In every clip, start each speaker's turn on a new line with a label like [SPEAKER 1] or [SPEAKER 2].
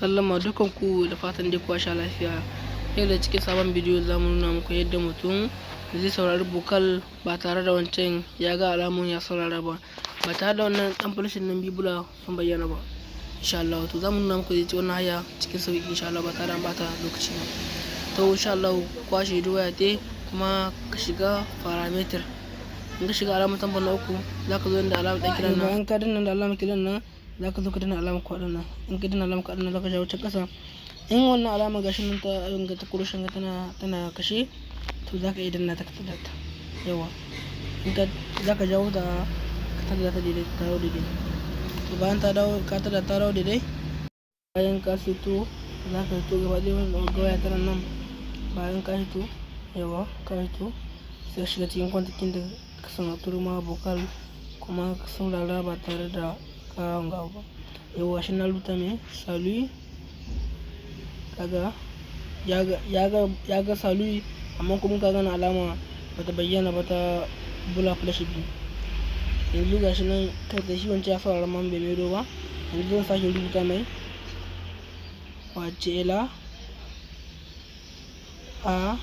[SPEAKER 1] Sallama dukanku da fatan dai kuwa sha lafiya. Yau da cikin sabon bidiyo za mu nuna muku yadda mutum zai saurari bokal ba tare da wancan ya ga alamun ya saurara ba tare da wannan dan fulashin nan bibula sun bayyana ba. Insha Allah to za mu nuna muku wannan haya cikin sauki insha Allah ba tare da bata lokaci ba. To insha Allah kwashe waya te kuma ka shiga parameter. In ka shiga alamar tambar na uku za ka zo da alamar dan kiran nan. Bayan ka danna da alamar kiran nan za ka zo ka danna alamar kwaɗin nan. In ka danna alamar kwaɗin nan za ka jawo can ƙasa. In wannan alamar gashin nan ta kurushin ga tana kashe to za ka iya danna ta ka tada ta yawa. In ka za ka jawo ta ka tada ta daidai ta dawo daidai. To bayan ta dawo ka tada ta dawo daidai. Bayan ka fito za ka fito gaba ɗaya wannan waya tana nan. Bayan ka fito yawa ka fito sai ka shiga cikin kwantakin da ka san turma bokal kuma ka saurara ba tare da ka hanga ba. Yawa shi na rubuta mai salui kaga ya ga salui amma kuma ka gana alama bata bayyana ba ta bula flash biyu. Yanzu gashi nan kai da shi wancan ya saurara man bai maido ba. Yanzu zan sake rubuta mai wace la a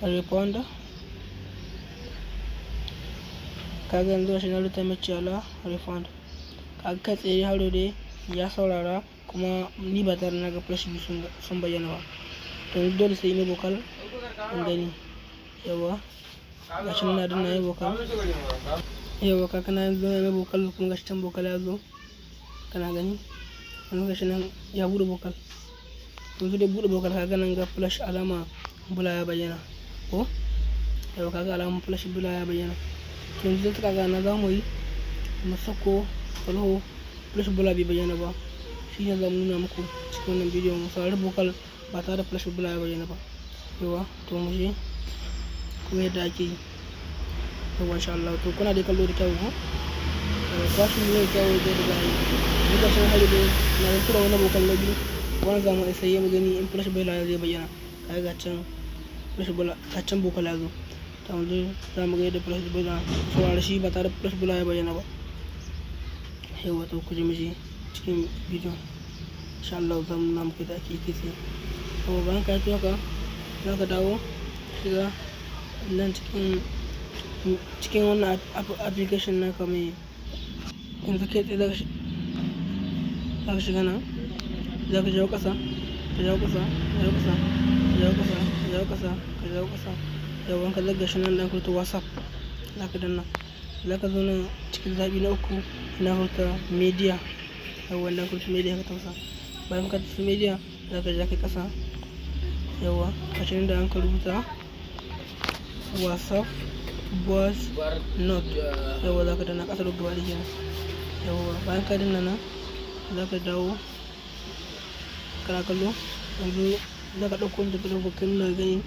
[SPEAKER 1] respond kaga yanzu shi na rubuta mai la refund kaga kai tsaye haro dai ya saurara kuma ni ba tare na ga flash biyu sun bayyana ba. To yanzu dole sai mai bokal in gani yawa gashi na danna yi bokal yawa kaka na yanzu na mai bokal kuma gashi can bokal ya zo kana gani yanzu gashi nan ya bude bokal. Yanzu dai bude bokal kaga nan ga flash alama bula ya bayyana ko yawa kaga alama flash bula ya bayyana. To yanzu ta kaga na zamu yi masako falho flash bula bai bayyana ba. Shi ne zamu nuna muku cikin wannan bidiyo mu saurari bokal ba tare da flash bula ya bayyana ba yawa. To mu je kuma yadda ake yi yawa insha Allah. To kuna da kallo da kyau ko kwashin ne da kyau da yi duka sun hali da na tura wannan bokal na biyu wannan zamu sai mu gani in flash bula zai bayyana kaga can flash bula ka can bokal ya zo. To yanzu zamu ga yadda flash bula saurari shi ba tare da flash bula ya bayyana ba yawa. To ku je mu je cikin bidiyon insha Allah zamu nuna muku da ake kitse. To bayan ka yi haka za ka dawo shiga nan cikin wannan application naka mai yanzu kai tsaye za ka shiga nan za ka jawo ƙasa ka jawo ƙasa ka jawo ƙasa ka jawo ƙasa ka jawo ƙasa ka jawo ƙasa yawan ka zaga shi nan da ka WhatsApp za ka danna za ka zo nan cikin zaɓi na uku na hurta media yawan da ka media ka tausa. Bayan ka tafi media za ka ja kai ƙasa yawa kashin da an ka rubuta WhatsApp voice note yawa za ka danna ƙasa da gaba da yawa. Bayan ka danna nan za ka dawo kana kallo yanzu za ka ɗauko wanda ka ɗauko kan na gani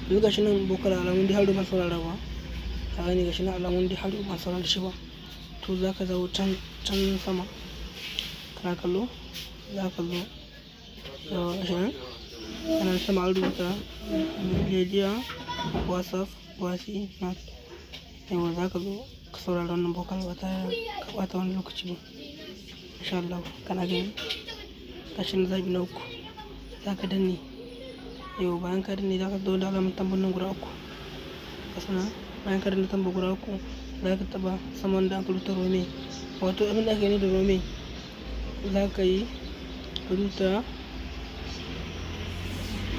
[SPEAKER 1] yanzu gashi nan bokal alamun dai har ban saurara ba ka gani gashi nan alamun dai har ban saurara shi ba. To za ka zawo can sama kana kallo za ka zo yawa gashi nan kana sama an rubuta media WhatsApp voice note yawa za ka zo ka saurara wannan bokal ba tare ka ɓata wani lokaci ba insha Allah. Kana gani gashi na zaɓi na uku za ka danne yawa. Bayan ka danne za ka zo da alamar tambar nan guda uku kasana. Bayan ka danne tambar guda uku za ka taɓa saman da aka rubuta rome wato abin da aka yi da rome za ka yi rubuta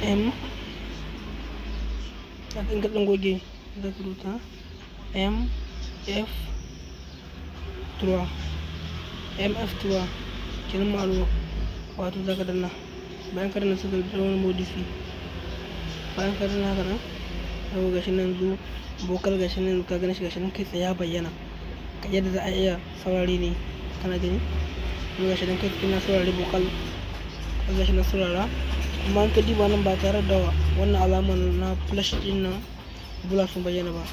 [SPEAKER 1] m a kan kaɗin goge za ka rubuta mf3 kenan ma'aruwa wato za ka danna. bayan ka danna suka rubuta wani modifi bayan ka danna haka nan yau gashi nan zu bokal gashi nan ka gani shi gashi nan kai tsaye ya bayyana yadda za a iya saurari ne kana gani yau gashi nan kai tsaye na saurari bokal gashi na saurara amma an ka diba nan ba tare da wannan alamar na flash din nan bula sun bayyana ba.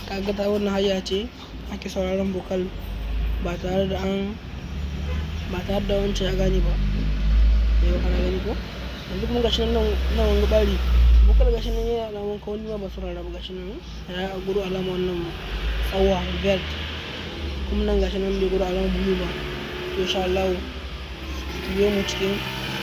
[SPEAKER 1] Kaga ta wannan hanya ce ake sauraron bokal ba tare da wancan ya gane ba yau kana gani ko. Yanzu kuma gashi nan wani bari bokal gashi nan yana alamun kawai ba saurara ba gashi nan ya guru alama wannan tsawa vert kuma nan gashi nan bai guru alama bulu ba. To insha Allah biyo mu cikin